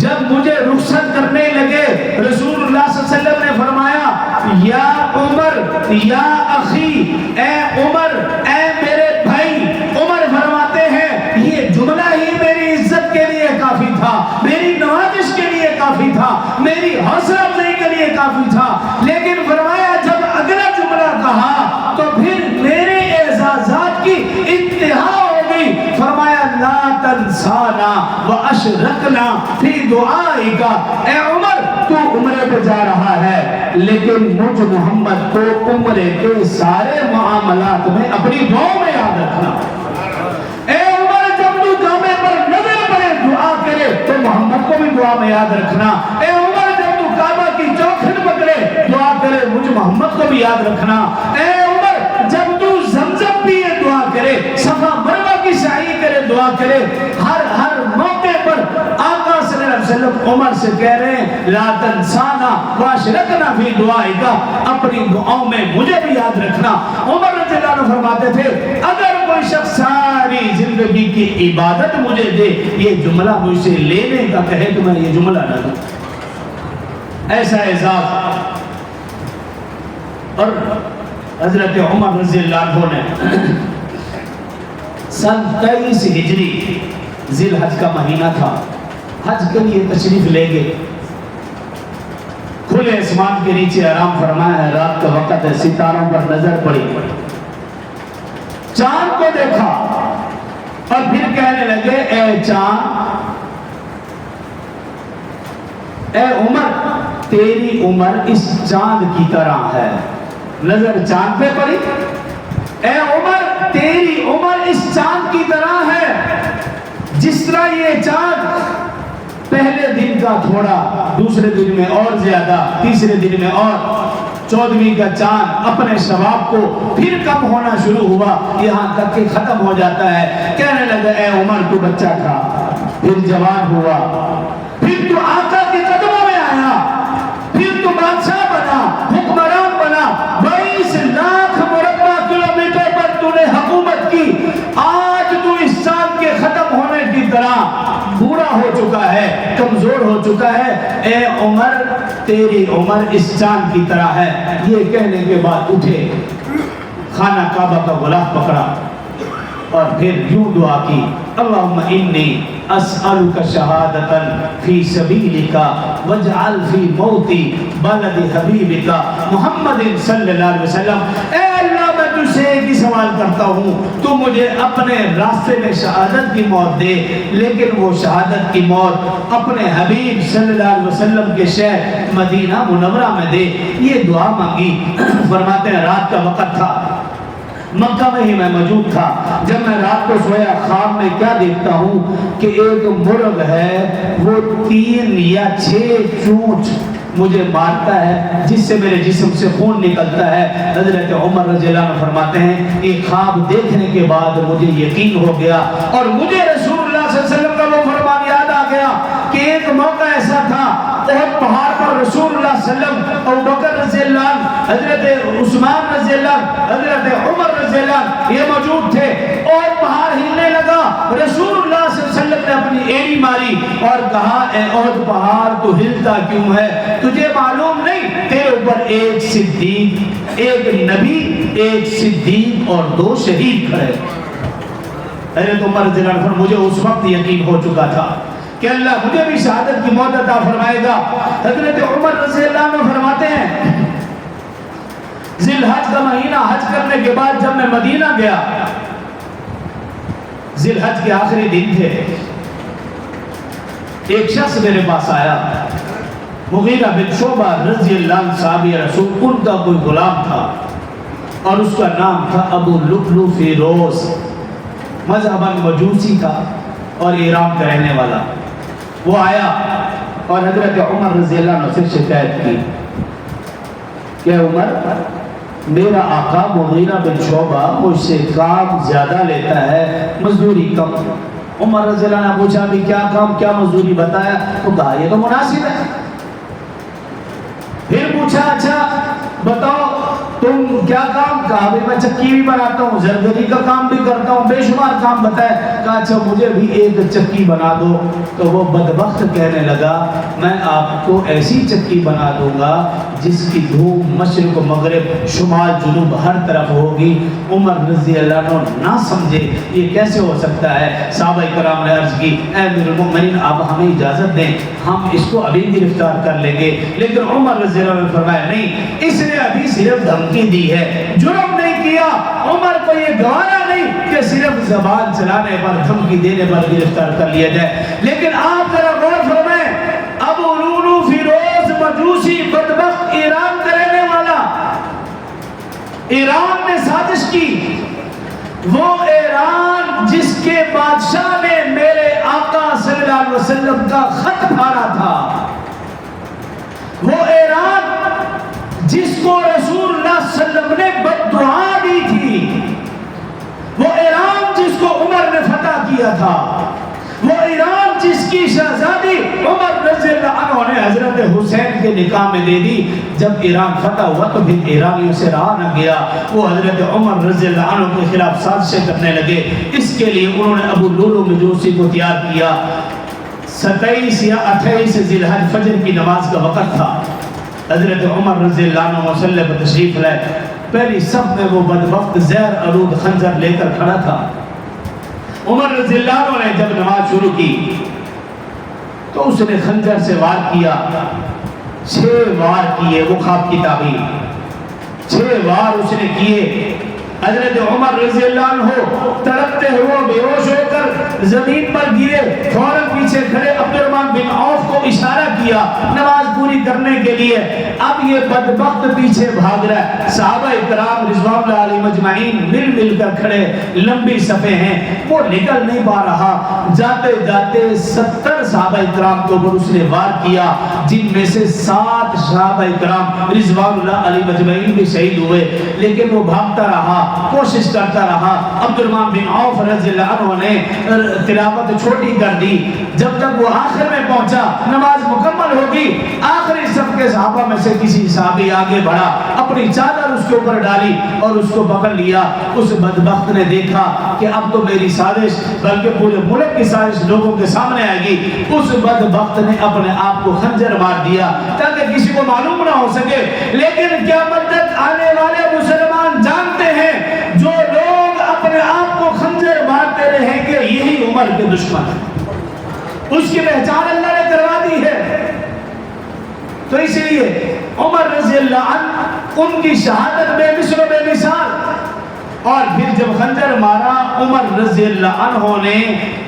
جب مجھے رخصت کرنے لگے رسول اللہ صلی اللہ علیہ وسلم نے فرمایا یا عمر یا اخی، اے عمر، اے میرے بھائی۔ عمر فرماتے ہیں یہ جملہ ہی میری عزت کے لیے کافی تھا، میری نوازش کے لیے کافی تھا، میری حوصلہ افزائی کے لیے کافی تھا، لیکن فرمایا جب اگلا جملہ کہا تو پھر میرے اعزازات کی انتہا ہو گئی۔ فرمایا لا تنسانا واشرکنا فی دعائک، اے عمر تو عمرے پہ جا رہا ہے لیکن مجھ محمد کو عمرے کے سارے معاملات میں اپنی دعاؤں میں یاد رکھنا۔ اے عمر جب تو کعبے پر نظر پڑے دعا کرے تو محمد کو بھی دعا میں یاد رکھنا۔ اے عمر جب تو کعبہ کی چوکھٹ پکڑے دعا کرے مجھ محمد کو بھی یاد رکھنا۔ اے عمر جب تو زمزم پیے دعا کرے، صفا مروہ کی سعی کرے دعا کرے، ہر موقع پر آقا صلی اللہ علیہ وسلم عمر سے کہہ رہے ہیں لا تنسانا واشرکنا فی دعائک، اپنی دعاؤں میں مجھے بھی یاد رکھنا۔ عمر رضی اللہ عنہ فرماتے تھے اگر کوئی شخص ساری زندگی کی عبادت مجھے دے یہ جملہ مجھ سے لینے کا کہے تو میں یہ جملہ نہ دوں۔ ایسا اعزاز۔ اور حضرت عمر رضی اللہ عنہ نے سن 23 ہجری ذی الحج کا مہینہ تھا، حج کے لیے تشریف لے گئے، کھلے آسمان کے نیچے آرام فرمایا ہے، رات کا وقت ہے، ستاروں پر نظر پڑی، چاند کو دیکھا اور پھر کہنے لگے اے چاند، اے عمر تیری عمر اس چاند کی طرح ہے۔ نظر چاند پہ پڑی، اے عمر تیری عمر اس چاند کی طرح ہے، جس طرح یہ چاند پہلے دن کا تھوڑا، دوسرے دن میں اور زیادہ، تیسرے دن میں اور، 14ویں کا چاند اپنے شباب کو پھر کم ہونا شروع ہوا یہاں تک کہ ختم ہو جاتا ہے۔ کہنے لگا اے عمر تو بچہ تھا، پھر جوان ہوا، پھر تو آقا کے قدموں میں آیا، پھر تو بادشاہ بنا، حکمران بنا، 22 لاکھ مربع کلومیٹر پر تو نے حکومت کی، آج تو اس چاند کے ختم ہونے کی طرح بوڑھا ہو چکا ہے، کمزور ہو چکا ہے، اے عمر تیری عمر اس چاند کی طرح ہے۔ یہ کہنے کے بعد اٹھے، خانہ کعبہ کا غلاف پکڑا اور پھر یوں دعا کی اللہم انی اسألک شہادتا فی سبیلک واجعل فی موتی بلد حبیبک محمد صلی اللہ علیہ وسلم۔ اے اللہ میں تجھ سے ایک ہی سوال کرتا ہوں، تو مجھے اپنے راستے میں شہادت کی موت دے، لیکن وہ شہادت کی موت اپنے حبیب صلی اللہ علیہ وسلم کے شہر مدینہ منورہ میں دے۔ یہ دعا مانگی۔ فرماتے ہیں رات کا وقت تھا، مکہ میں ہی میں موجود تھا، جب میں رات کو سویا خواب میں کیا دیکھتا ہوں کہ ایک مرغ ہے وہ 3 یا 6 چونچ مجھے مارتا ہے جس سے میرے جسم سے خون نکلتا ہے۔ حضرت عمر رضی اللہ عنہ فرماتے ہیں یہ خواب دیکھنے کے بعد مجھے یقین ہو گیا اور مجھے رسول اللہ صلی اللہ علیہ وسلم کا وہ فرمان یاد آ گیا کہ ایک موقع ایسا تھا احد پہاڑ پر رسول اللہ صلی اللہ علیہ وسلم، ابوبکر رضی اللہ عنہ، حضرت عثمان رضی اللہ عنہ، حضرت عمر رضی اللہ عنہ یہ موجود تھے، اور پہاڑ ہلنے لگا، رسول اللہ صلی اللہ علیہ وسلم نے اپنی ایڑی ماری اور کہا اے احد پہاڑ تو ہلتا کیوں ہے؟ تجھے معلوم نہیں تیرے اوپر ایک صدیق ایک نبی، ایک صدیق اور 2 شہید کھڑے۔ حضرت عمر رضی اللہ عنہ مجھے اس وقت یقین ہو چکا تھا کہ اللہ مجھے بھی شہادت کی موت عطا فرمائے گا۔ حضرت عمر رضی اللہ عنہ فرماتے ہیں ذی الحج کا مہینہ حج کرنے کے بعد جب میں مدینہ گیا، ذی الحج کے آخری دن تھے، ایک شخص میرے پاس آیا، مغیرہ بن شعبہ رضی اللہ عنہ صحابی رسول، ان کا کوئی غلام تھا اور اس کا نام تھا ابو لؤلؤ فیروز، مذہباً مجوسی تھا اور ایران کا رہنے والا۔ وہ آیا اور حضرت عمر رضی اللہ عنہ سے شکایت کی کہ عمر، میرا آقا مغیرہ بن شعبہ مجھ سے کام زیادہ لیتا ہے، مزدوری کم۔ عمر رضی اللہ عنہ نے پوچھا بھی کیا کام کیا مزدوری بتایا، تو کہا یہ تو مناسب ہے۔ پھر پوچھا اچھا بتاؤ تم کیا کام، کہا بھی میں چکی بھی بناتا ہوں، زرگری کا کام بھی کرتا ہوں، بے شمار کام بتائے۔ کہا اچھا مجھے بھی ایک چکی بنا دو۔ تو وہ بدبخت کہنے لگا میں آپ کو ایسی چکی بنا دوں گا جس کی دھوپ مشرق و مغرب شمال جنوب ہر طرف ہوگی۔ عمر رضی اللہ عنہ نہ سمجھے یہ کیسے ہو سکتا ہے۔ صحابہ کرام نے عرض کی اے امیر المؤمنین آپ ہمیں اجازت دیں، ہم اس کو ابھی گرفتار کر لیں گے۔ لیکن عمر رضی اللہ عنہ نے فرمایا نہیں، اس نے ابھی صرف دھمکی دی ہے، جرم نہیں کیا۔ عمر کو یہ گوارا نہیں کہ صرف زبان چلانے پر دھمکی دینے پر گرفتار کر لیا جائے۔ لیکن آپ ذرا غور فرمائیں، ابو لؤلؤ فیروز مجوسی بدبخت ایران کا رہنے والا، ایران نے سازش کی، وہ ایران جس کے بادشاہ نے میرے آقا صلی اللہ علیہ وسلم کا خط پھاڑا تھا، وہ ایران جس کو رسول اللہ صلی اللہ علیہ وسلم نے بد دعا دی تھی، وہ ایران جس کو عمر نے فتح کیا تھا، وہ ایران جس کی شہزادی عمر رضی اللہ عنہ نے حضرت حسین کے نکاح میں دے دی۔ جب ایران فتح ہوا تو پھر ایرانیوں سے رہا نہ گیا، وہ حضرت عمر رضی اللہ عنہ کے خلاف سازشیں کرنے لگے۔ اس کے لیے انہوں نے ابو لؤلؤ مجوسی کو تیار کیا۔ 27 یا 28 ذی الحج فجر کی نماز کا وقت تھا۔ حضرت عمر رضی اللہ عنہ مصلی پر تشریف لائے، پہلی صف میں وہ بدبخت زہر آلود خنجر لے کر کھڑا تھا۔ عمر رضی اللہ عنہ نے جب نماز شروع کی تو اس نے خنجر سے وار کیا، 6 وار کیے، وہ خواب کی تعبیر، 6 وار اس نے کیے۔ حضرت عمر رضی اللہ عنہ تڑپتے ہوئے بے ہوش ہو کر زمین پر گرے، فوراً پیچھے کھڑے عبد الرحمن بن عوف کو اشارہ کیا نماز پوری کرنے کے لیے۔ اب یہ بدبخت پیچھے بھاگ رہا ہے، صحابہ کرام رضوان اللہ علیہم اجمعین مل مل کر کھڑے، لمبی صفیں ہیں، وہ نکل نہیں پا رہا۔ جاتے جاتے 70 صحابہ کرام کے اوپر اس نے وار کیا، جن میں سے 7 صحابہ کرام رضوان اللہ علیہم اجمعین بھی شہید ہوئے، لیکن وہ بھاگتا رہا، کوشش کرتا رہا۔ عبد الرحمن بن عوف رضی اللہ عنہ نے تلاوت چھوٹی کر دی، جب تک وہ آخر میں پہنچا، نماز مکمل ہوگی، آخری صف کے صحابہ میں سے کسی صحابی آگے بڑھا، اپنی چادر اس کے اوپر ڈالی اور اس کو پکڑ لیا۔ اس بدبخت نے دیکھا کہ اب تو میری سازش بلکہ پورے ملک کی سازش لوگوں کے سامنے آئے گی۔ اس بدبخت نے اپنے آپ کو خنجر مار دیا تاکہ کسی کو معلوم نہ ہو سکے۔ لیکن قیامت تک آنے والے مسلمان جانتے ہیں جو لوگ اپنے آپ کو خنجر مارتے رہیں گے یہی عمر کے دشمن ہیں، اس کی پہچان اللہ نے کروا دی ہے۔ تو اس لیے عمر رضی اللہ عنہ ان کی شہادت بے مثل و بے مثال۔ اور پھر جب خنجر مارا، عمر رضی اللہ عنہ نے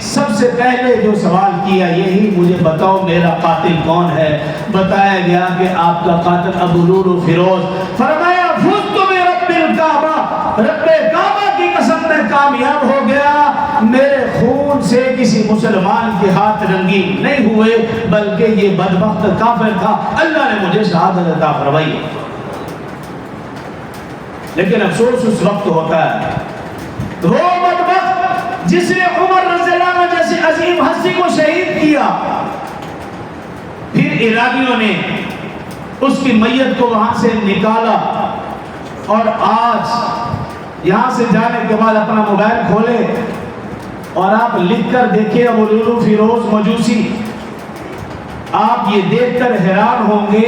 سب سے پہلے جو سوال کیا یہی مجھے بتاؤ میرا قاتل کون ہے۔ بتایا گیا کہ آپ کا قاتل ابو لؤلؤ فیروز۔ فرمایا فزت برب الکعبہ، رب کعبہ کی قسم میں کامیاب ہو گیا، میرے خون سے کسی مسلمان کے ہاتھ رنگین نہیں ہوئے، بلکہ یہ بدبخت کافر تھا، اللہ نے مجھے شہادت عطا فرمائی۔ لیکن افسوس اس وقت ہوتا ہے وہ بدبخت جس نے عمر رضی اللہ عنہ جیسی عظیم ہستی کو شہید کیا، پھر ایرانیوں نے اس کی میت کو وہاں سے نکالا، اور آج یہاں سے جانے کے بعد اپنا موبائل کھولے اور آپ لکھ کر دیکھیں ابو لؤلؤ فیروز مجوسی، آپ یہ دیکھ کر حیران ہوں گے،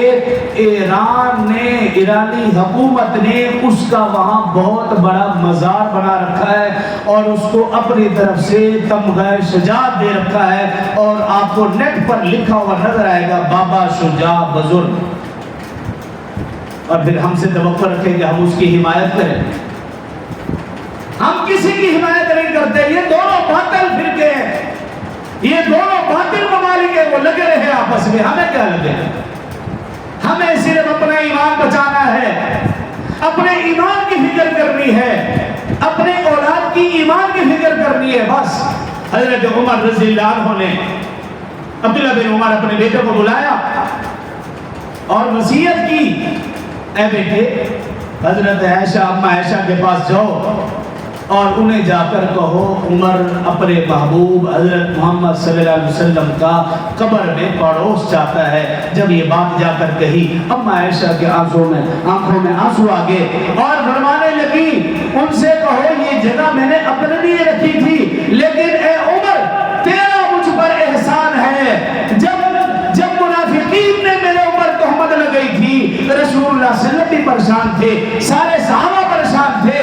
ایرانی حکومت نے اس کا وہاں بہت بڑا مزار بنا رکھا ہے اور اس کو اپنی طرف سے تمغہ شجاعت دے رکھا ہے، اور آپ کو نیٹ پر لکھا ہوا نظر آئے گا بابا شجاع بزرگ، اور پھر ہم سے توقع رکھیں کہ ہم اس کی حمایت کریں۔ ہم کسی کی حمایت نہیں کرتے، یہ دونوں باطل فرقے ہیں، یہ دونوں باطل ممالک ہیں، وہ لگے رہے آپس میں، ہمیں کیا لگے؟ ہمیں صرف اپنا ایمان بچانا ہے، اپنے ایمان کی فکر کرنی ہے، اپنے اولاد کی ایمان کی فکر کرنی ہے، بس۔ حضرت عمر رضی اللہ عنہ نے عبداللہ بن عمر اپنے بیٹے کو بلایا اور وصیت کی، اے بیٹے حضرت عائشہ اما عائشہ کے پاس جاؤ اور انہیں جا کر کہو عمر اپنے محبوب حضرت محمد صلی اللہ علیہ وسلم کا قبر میں پڑوس چاہتا ہے۔ جب یہ بات جا کر کہی، اما عائشہ کے آنکھوں میں آنسو آ گئے اور فرمانے لگی ان سے کہو یہ جگہ میں نے اپنے لیے رکھی تھی، لیکن اے عمر تیرا مجھ پر احسان ہے، جب منافقین نے میرے اوپر تہمت لگئی تھی، رسول اللہ صلی اللہ علیہ وسلم بھی پریشان تھے، سارے صحابہ پریشان تھے،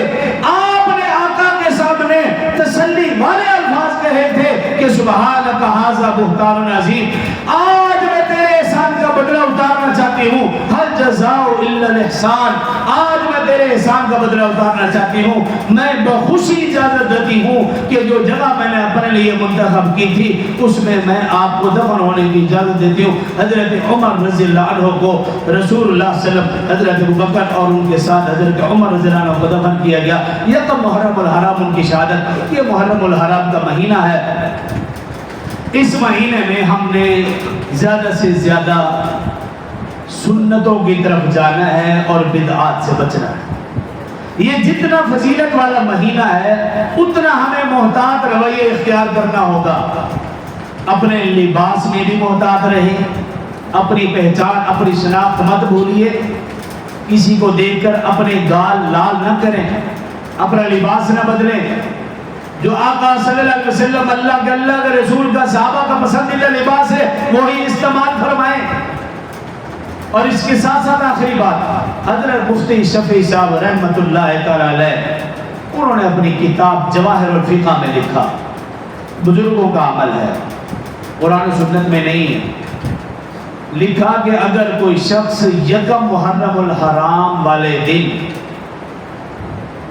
آپ نے آقا کے سامنے تسلی والے الفاظ کہے تھے کہ سبحانک ھذا بہتان عظیم، آج میں تیرے احسان کا بدلہ اتارنا چاہتی ہوں، ہل جزاء الا الاحسان، آج میں تیرے احسان کا بدلہ اتارنا چاہتی ہوں، میں بخوشی اجازت دیتی ہوں کہ جو جگہ میں نے اپنے لیے منتخب کی تھی اس میں میں آپ کو دفن ہونے کی اجازت دیتی ہوں۔ حضرت عمر رضی اللہ عنہ کو رسول اللہ صلی اللہ علیہ وسلم، حضرت ابوبکر اور ان کے ساتھ حضرت عمر رضی اللہ عنہ کو دفن کیا گیا۔ یکم محرم الحرام ان کی شہادت، یہ محرم الحرام کا مہینہ ہے، اس مہینے میں ہم نے زیادہ سے زیادہ سنتوں کی طرف جانا ہے اور بدعات سے بچنا ہے۔ یہ جتنا فضیلت والا مہینہ ہے اتنا ہمیں محتاط رویہ اختیار کرنا ہوگا، اپنے لباس میں بھی محتاط رہیں، اپنی پہچان اپنی شناخت مت بھولیے، کسی کو دیکھ کر اپنے گال لال نہ کریں، اپنا لباس نہ بدلیں، جو آقا صلی اللہ علیہ وسلم اللہ کے رسول کا صحابہ کا پسندیدہ لباس ہے وہی استعمال فرمائیں۔ اور اس کے ساتھ ساتھ آخری بات، حضرت مفتی شفیع صاحب رحمۃ اللہ تعالی علیہ، انہوں نے اپنی کتاب جواہر الفقہ میں لکھا، بزرگوں کا عمل ہے، قرآن و سنت میں نہیں ہے، لکھا کہ اگر کوئی شخص یکم محرم الحرام والے دن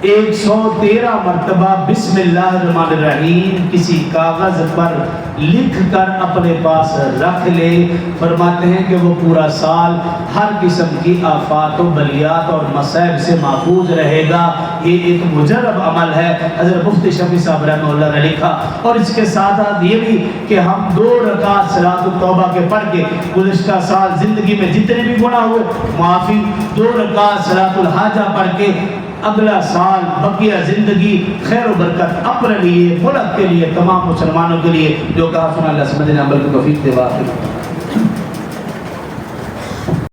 113 مرتبہ بسم اللہ الرحمن الرحیم کسی کاغذ پر لکھ کر اپنے پاس رکھ لے، فرماتے ہیں کہ وہ پورا سال ہر قسم کی آفات و بلیات اور مصائب سے محفوظ رہے گا۔ یہ ایک مجرب عمل ہے، حضرت مفتی شفیع صاحب رحمہ اللہ نے لکھا۔ اور اس کے ساتھ ساتھ یہ بھی کہ ہم 2 رکعت صلاۃ التوبہ کے پڑھ کے گزشتہ سال زندگی میں جتنے بھی گناہ ہوئے معافی، 2 رکعت صلاۃ الحاجہ پڑھ کے اگلا سال بقیہ زندگی خیر و برکت اپنے لیے، ملک کے لیے، تمام مسلمانوں کے لیے، جو کہا سنا اللہ سمجھنے عمل کو توفیق دے۔